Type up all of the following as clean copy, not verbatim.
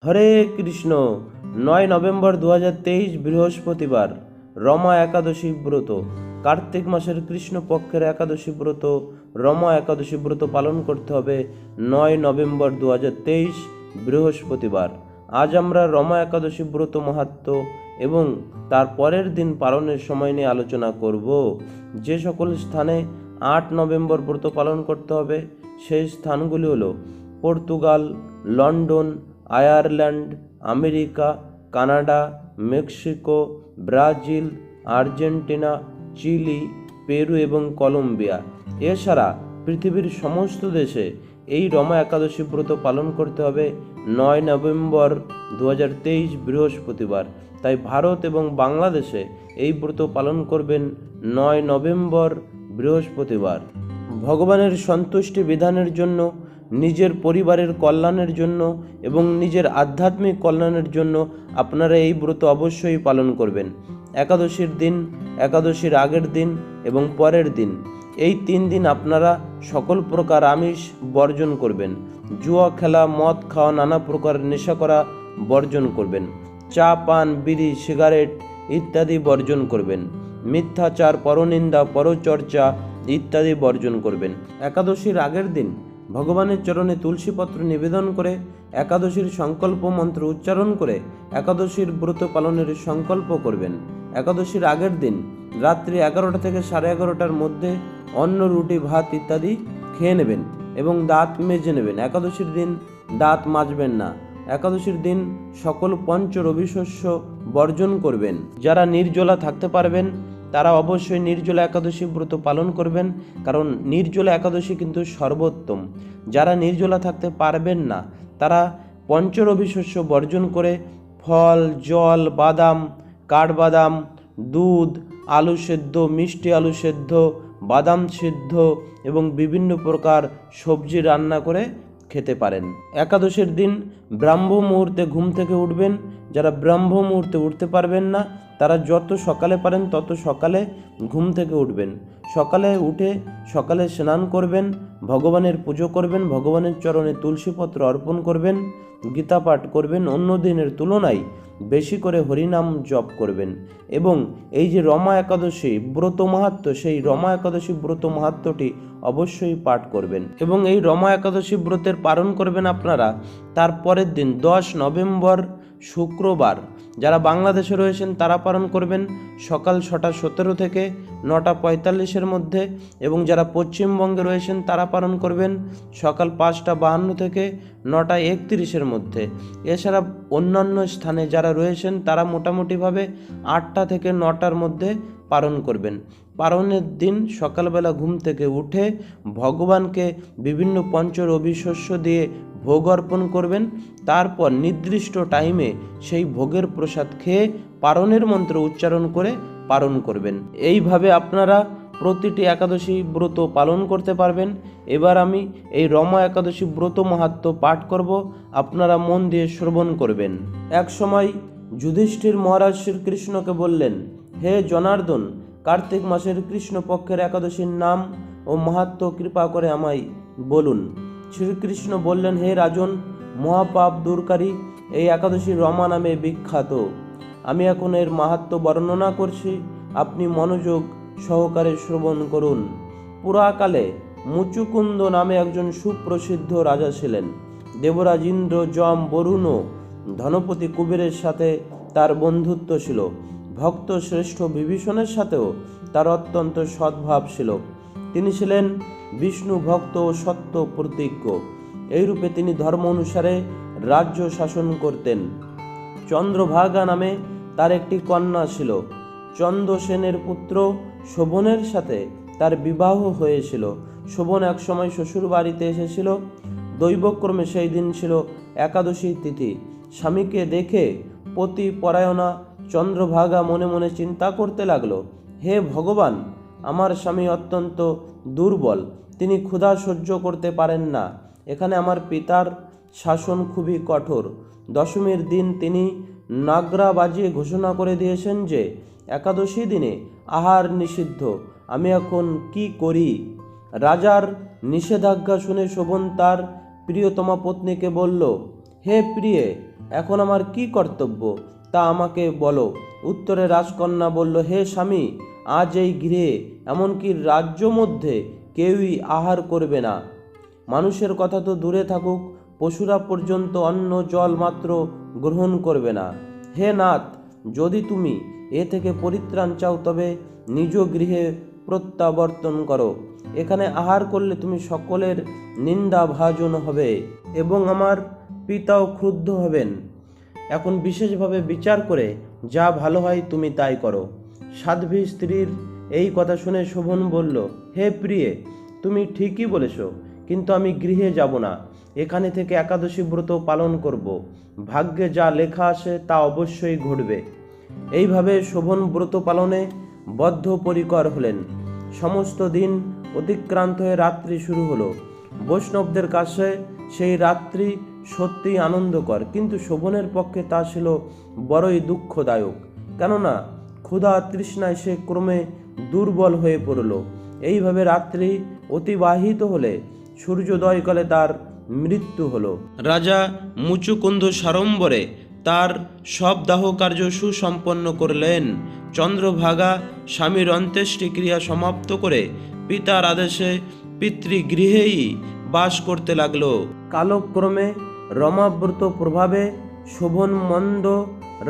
হরে Krishna. 9 November 2023 বৃহস্পতিবার, রমা একাদশী ব্রত। কার্তিক মাসের কৃষ্ণপক্ষের একাদশী ব্রত, রমা একাদশী ব্রত পালন করতে হবে 9 নভেম্বর 2023 বৃহস্পতিবার। আজ আমরা রমা একাদশী ব্রত মাহাত্ম্য এবং তার পরের দিন পালনের সময় নিয়ে আলোচনা করব। যে সকল স্থানে 8 নভেম্বর ব্রত পালন করতে হবে সেই স্থানগুলি হলো Portugal, London, Ireland, America, Canada, Mexico, Brazil, Argentina, Chile, Peru এবং কলম্বিয়া। এছাড়া পৃথিবীর সমস্ত দেশে এই রমা একাদশী ব্রত পালন করতে হবে 9 নভেম্বর 2023 বৃহস্পতিবার। তাই ভারত এবং বাংলাদেশে এই ব্রত পালন করবেন 9 নভেম্বর বৃহস্পতিবার। ভগবানের সন্তুষ্টি বিধানের জন্য, নিজের পরিবারের কল্যাণের জন্য এবং নিজের আধ্যাত্মিক কল্যাণের জন্য আপনারা এই ব্রত অবশ্যই পালন করবেন। একাদশীর দিন, একাদশীর আগের দিন এবং পরের দিন, এই 3 দিন আপনারা সকল প্রকার আমিষ বর্জন করবেন। জুয়া খেলা, মদ খাওয়া, নানা প্রকার নেশা করা বর্জন করবেন। চা পান, বিড়ি, সিগারেট ইত্যাদি বর্জন করবেন। মিথ্যাচার, পরনিন্দা, পরচর্চা ইত্যাদি বর্জন করবেন। একাদশীর আগের দিন ভগবানের চরণে তুলসীপত্র নিবেদন করে একাদশীর সংকল্প মন্ত্র উচ্চারণ করে একাদশীর ব্রত পালনের সংকল্প করবেন। একাদশীর আগের দিন রাত্রি 11টা থেকে 11:30টার মধ্যে অন্ন, রুটি, ভাত ইত্যাদি খেয়ে নেবেন এবং দাঁত মেজে নেবেন। একাদশীর দিন দাঁত মাজবেন না। একাদশীর দিন সকল পঞ্চ রবিশস্য বর্জন করবেন। যারা নির্জলা থাকতে পারবেন তারা অবশ্যই নির্জলা একাদশী ব্রত পালন করবেন, কারণ নির্জলা একাদশী কিন্তু সর্বোত্তম। যারা নির্জলা থাকতে পারবেন না তারা পঞ্চরবিশস্য বর্জন করে ফল, জল, বাদাম, কাঠবাদাম, দুধ, আলু সেদ্ধ, মিষ্টি আলু সেদ্ধ, বাদাম সিদ্ধ এবং বিভিন্ন প্রকার সবজি রান্না করে খেতে পারেন। একাদশীর দিন ব্রাহ্ম মুহূর্তে ঘুম থেকে উঠবেন। যারা ব্রাহ্ম মুহূর্তে উঠতে পারবেন না তারা যত সকালে পারেন তত সকালে ঘুম থেকে উঠবেন। সকালে উঠে সকালে স্নান করবেন, ভগবানের পুজো করবেন, ভগবানের চরণে তুলসীপত্র অর্পণ করবেন, গীতা পাঠ করবেন, অন্য দিনের তুলনায় বেশি করে হরিনাম জপ করবেন এবং এই যে রমা একাদশী ব্রত মাহাত্ম্য, সেই রমা একাদশী ব্রত মাহাত্ম্যটি অবশ্যই পাঠ করবেন এবং এই রমা একাদশী ব্রতের পালন করবেন আপনারা তার পরের দিন 10 নভেম্বর শুক্রবার। যারা বাংলাদেশে রয়েছেন তারা পালন করবেন সকাল 6:17 থেকে 9:45-এর মধ্যে এবং যারা পশ্চিমবঙ্গে রয়েছেন তারা পালন করবেন সকাল 5:52 থেকে 9:31-এর মধ্যে। এছাড়া অন্যান্য স্থানে যারা রয়েছেন তারা মোটামুটিভাবে 8টা থেকে 9টার মধ্যে পালন করবেন। পালনের দিন সকালবেলা ঘুম থেকে উঠে ভগবানকে বিভিন্ন পঞ্চরবি শস্য দিয়ে ভোগ অর্পণ করবেন। তারপর নির্দিষ্ট টাইমে সেই ভোগের প্রসাদ খেয়ে পারণের মন্ত্র উচ্চারণ করে পালন করবেন। এইভাবে আপনারা প্রতিটি একাদশী ব্রত পালন করতে পারবেন। এবার আমি এই রমা একাদশী ব্রত মাহাত্ম্য পাঠ করব, আপনারা মন দিয়ে শ্রবণ করবেন। এক সময় যুধিষ্ঠির মহারাজ শ্রীকৃষ্ণকে বললেন, হে জনার্দন, কার্তিক মাসের কৃষ্ণপক্ষের একাদশীর নাম ও মাহাত্ম্য কৃপা করে আমায় বলুন। শ্রীকৃষ্ণ বললেন, হে রাজন, মহাপাপ দূরকারী এই একাদশী রমা নামে বিখ্যাত। আমি এখন এর মাহাত্ম্য বর্ণনা করছি, আপনি মনোযোগ সহকারে শ্রবণ করুন। পুরাকালে মুচুকুন্দ নামে একজন সুপ্রসিদ্ধ রাজা ছিলেন। দেবরাজ ইন্দ্র, যম, বরুণ ও ধনপতি কুবেরের সাথে তার বন্ধুত্ব ছিল। ভক্ত শ্রেষ্ঠ বিভীষণের সাথেও তার অত্যন্ত সদ্ভাব ছিল। তিনি ছিলেন বিষ্ণু ভক্ত ও সত্য প্রতিজ্ঞ। এইরূপে তিনি ধর্ম অনুসারে রাজ্য শাসন করতেন। চন্দ্রভাগা নামে তার একটি কন্যা ছিল। চন্দ্রসেনের পুত্র শোভনের সাথে তার বিবাহ হয়েছিল। শোভন একসময় শ্বশুর বাড়িতে এসেছিল। দৈবক্রমে সেই দিন ছিল একাদশী তিথি। স্বামীকে দেখে পতি পরায়ণা চন্দ্রভাগা মনে মনে চিন্তা করতে লাগলো, হে ভগবান, আমার স্বামী অত্যন্ত দুর্বল, তিনি ক্ষুধা সহ্য করতে পারেন না। এখানে আমার পিতার শাসন খুবই কঠোর। দশমীর দিন তিনি নাগরা বাজিয়ে ঘোষণা করে দিয়েছেন যে একাদশী দিনে আহার নিষিদ্ধ। আমি এখন কি করি? রাজার নিষেধাজ্ঞা শুনে শোভন তার প্রিয়তমা পত্নীকে বলল, হে প্রিয়ে, এখন আমার কি কর্তব্য তা আমাকে বলো। উত্তরে রাজকন্যা বলল, হে স্বামী, আজ এই গৃহে এমনকি রাজ্য মধ্যে কেউই আহার করবে না। মানুষের কথা তো দূরে থাকুক, পশুরা পর্যন্ত অন্ন জল মাত্র গ্রহণ করবে না। হে নাথ, যদি তুমি এ থেকে পরিত্রাণ চাও তবে নিজ গৃহে প্রত্যাবর্তন করো। এখানে আহার করলে তুমি সকলের নিন্দা ভাজন হবে এবং আমার পিতাও ক্রুদ্ধ হবেন। এখন বিশেষভাবে বিচার করে যা ভালো হয় তুমি তাই করো। সাধ্বী স্ত্রীর এই কথা শুনে শোভন বলল, হে প্রিয়ে, তুমি ঠিকই বলেছ, কিন্তু আমি গৃহে যাব না, এখানে থেকে একাদশী ব্রত পালন করব। ভাগ্যে যা লেখা আছে তা অবশ্যই ঘটবে। এইভাবে শোভন ব্রত পালনে বদ্ধপরিকর হলেন। সমস্ত দিন অতিক্রান্ত হয়ে রাত্রি শুরু হলো। বৈষ্ণবদের কাছে সেই রাত্রি সত্যি আনন্দকর, কিন্তু শোভনের পক্ষে তা ছিল বড়ই দুঃখদায়ক। কেননা ক্ষুধা তৃষ্ণায় সে ক্রমে দুর্বল হয়ে পড়ল। এইভাবে রাত্রি অতিবাহিত হলে সূর্যোদয়কালে তার মৃত্যু হলো। রাজা মুচুকুন্দ সাড়ম্বরে তার সব দাহ কার্য সুসম্পন্ন করলেন। চন্দ্রভাগা স্বামীর অন্ত্যেষ্টিক্রিয়া সমাপ্ত করে পিতার আদেশে পিতৃগৃহেই বাস করতে লাগল। কালক্রমে রমাব্রত প্রভাবে শোভন মন্দ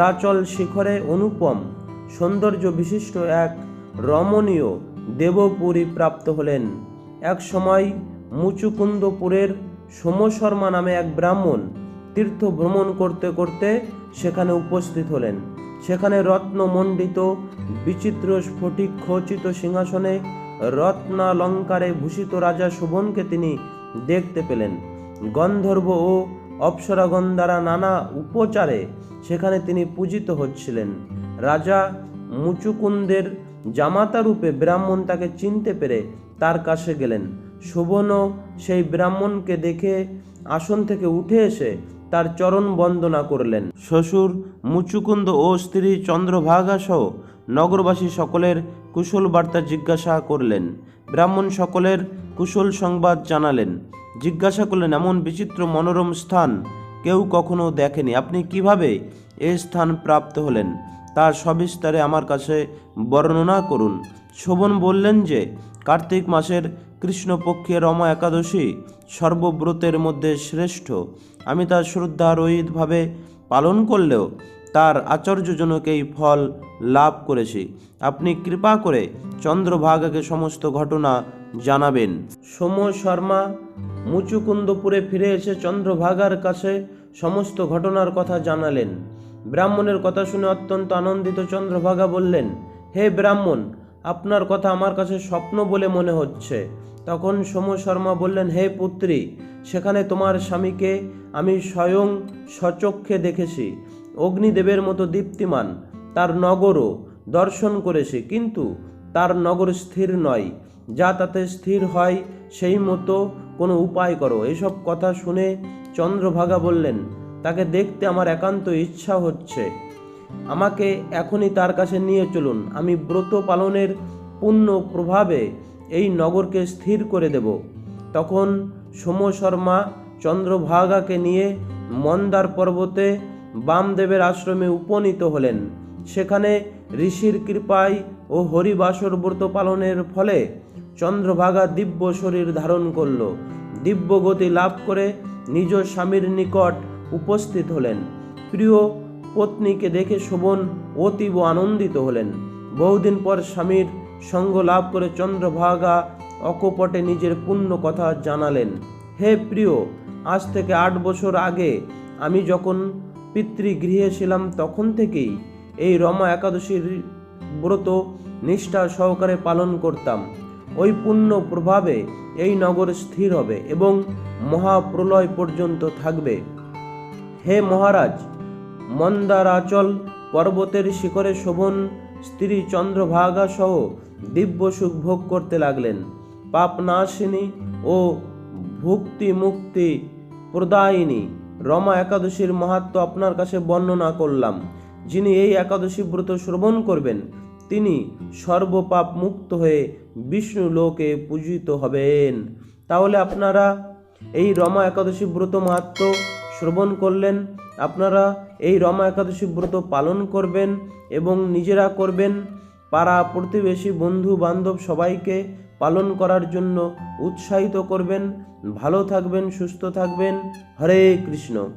রাচল শিখরে অনুপম সৌন্দর্য বিশিষ্ট এক রমণীয় দেবপুরী প্রাপ্ত হলেন। এক সময় মুচুকুন্দপুরের সোমশর্মা নামে এক ব্রাহ্মণ তীর্থ ভ্রমণ করতে করতে সেখানে উপস্থিত হলেন। সেখানে রত্নমণ্ডিত বিচিত্র স্ফটিক খচিত সিংহাসনে রত্নালঙ্কারে ভূষিত রাজা শোভনকে তিনি দেখতে পেলেন। গন্ধর্ব ও অপ্সরাগণ দ্বারা নানা উপচারে সেখানে তিনি পূজিত হচ্ছিলেন। রাজা মুচুকুন্দের জামাতা রূপে ব্রাহ্মণ তাকে চিনতে পেরে তার কাছে গেলেন। শোভনও সেই ব্রাহ্মণকে দেখে আসন থেকে উঠে এসে তার চরণ বন্দনা করলেন। শ্বশুর মুচুকুন্দ ও স্ত্রী চন্দ্রভাগা সহ নগরবাসী সকলের কুশল বার্তা জিজ্ঞাসা করলেন। ব্রাহ্মণ সকলের কুশল সংবাদ জানালেন। জিজ্ঞাসা করলেন, এমন বিচিত্র মনোরম স্থান কেউ কখনো দেখেনি, আপনি কিভাবে এ স্থান প্রাপ্ত হলেন তার সবিস্তারে আমার কাছে বর্ণনা করুন। শোভন বললেন যে কার্তিক মাসের কৃষ্ণপক্ষের রমা একাদশী সর্বব্রতের মধ্যে শ্রেষ্ঠ। আমি তা শ্রদ্ধারহিতভাবে পালন করলেও তার আশ্চর্যজনক এই ফল লাভ করেছি। আপনি কৃপা করে চন্দ্রভাগাকে সমস্ত ঘটনা জানাবেন। সোম শর্মা মুচুকুন্দপুরে ফিরে এসে চন্দ্রভাগার কাছে সমস্ত ঘটনার কথা জানালেন। ব্রাহ্মণের কথা শুনে অত্যন্ত আনন্দিত চন্দ্রভাগা বললেন, হে ব্রাহ্মণ, আপনার কথা আমার কাছে স্বপ্ন বলে মনে হচ্ছে। তখন সোম শর্মা বললেন, হে পুত্রী, সেখানে তোমার স্বামীকে আমি স্বয়ং স্বচক্ষে দেখেছি। অগ্নিদেবের মতো দীপ্তিমান তার নগরও দর্শন করেছি, কিন্তু তার নগর স্থির নয়। যা তাতে স্থির হয় সেই মতো কোনো উপায় করো। এসব কথা শুনে চন্দ্রভাগা বললেন, তাকে দেখতে আমার একান্ত ইচ্ছা হচ্ছে। আমাকে এখনই তার কাছে নিয়ে চলুন। আমি ব্রত পালনের পুণ্য প্রভাবে এই নগরকে স্থির করে দেব। তখন সোম শর্মা চন্দ্রভাগাকে নিয়ে মন্দার পর্বতে বামদেবের আশ্রমে উপনীত হলেন। সেখানে ঋষির কৃপায় ও হরিবাসর ব্রত পালনের ফলে চন্দ্রভাগা দিব্য শরীর ধারণ করল। দিব্য গতি লাভ করে নিজ স্বামীর নিকট উপস্থিত হলেন। প্রিয় পত্নীকে দেখে শোভন অতীব আনন্দিত হলেন। বহুদিন পর স্বামীর সঙ্গ লাভ করে চন্দ্রভাগা অকপটে নিজের পুণ্য কথা জানালেন। হে প্রিয়, আজ থেকে 8 বছর আগে আমি যখন পিতৃগৃহে ছিলাম তখন থেকেই এই রমা একাদশীর ব্রত নিষ্ঠা সহকারে পালন করতাম। ওই পুণ্য প্রভাবে এই নগর স্থির হবে এবং মহাপ্রলয় পর্যন্ত থাকবে। হে মহারাজ, মন্দারাচল পর্বতের শিখরে শোভন স্ত্রী চন্দ্রভাগা সহ দিব্য সুখ ভোগ করতে লাগলেন। পাপনাশিনী ও ভুক্তি মুক্তি প্রদায়িনী রমা একাদশীর মাহাত্ম্য আপনার কাছে বর্ণনা করলাম। যিনি এই একাদশী ব্রত শ্রবণ করবেন তিনি সর্বপাপ মুক্ত হয়ে বিষ্ণু লোকে পূজিত হবেন। তাহলে আপনারা এই রমা একাদশী ব্রত মাহাত্ম্য শ্রবণ করলেন। আপনারা এই রমা একাদশী ব্রত পালন করবেন এবং নিজেরা করবেন, পাড়া প্রতিবেশী বন্ধু বান্ধব সবাইকে পালন করার জন্য উৎসাহিত করবেন। ভালো থাকবেন, সুস্থ থাকবেন। হরে কৃষ্ণ।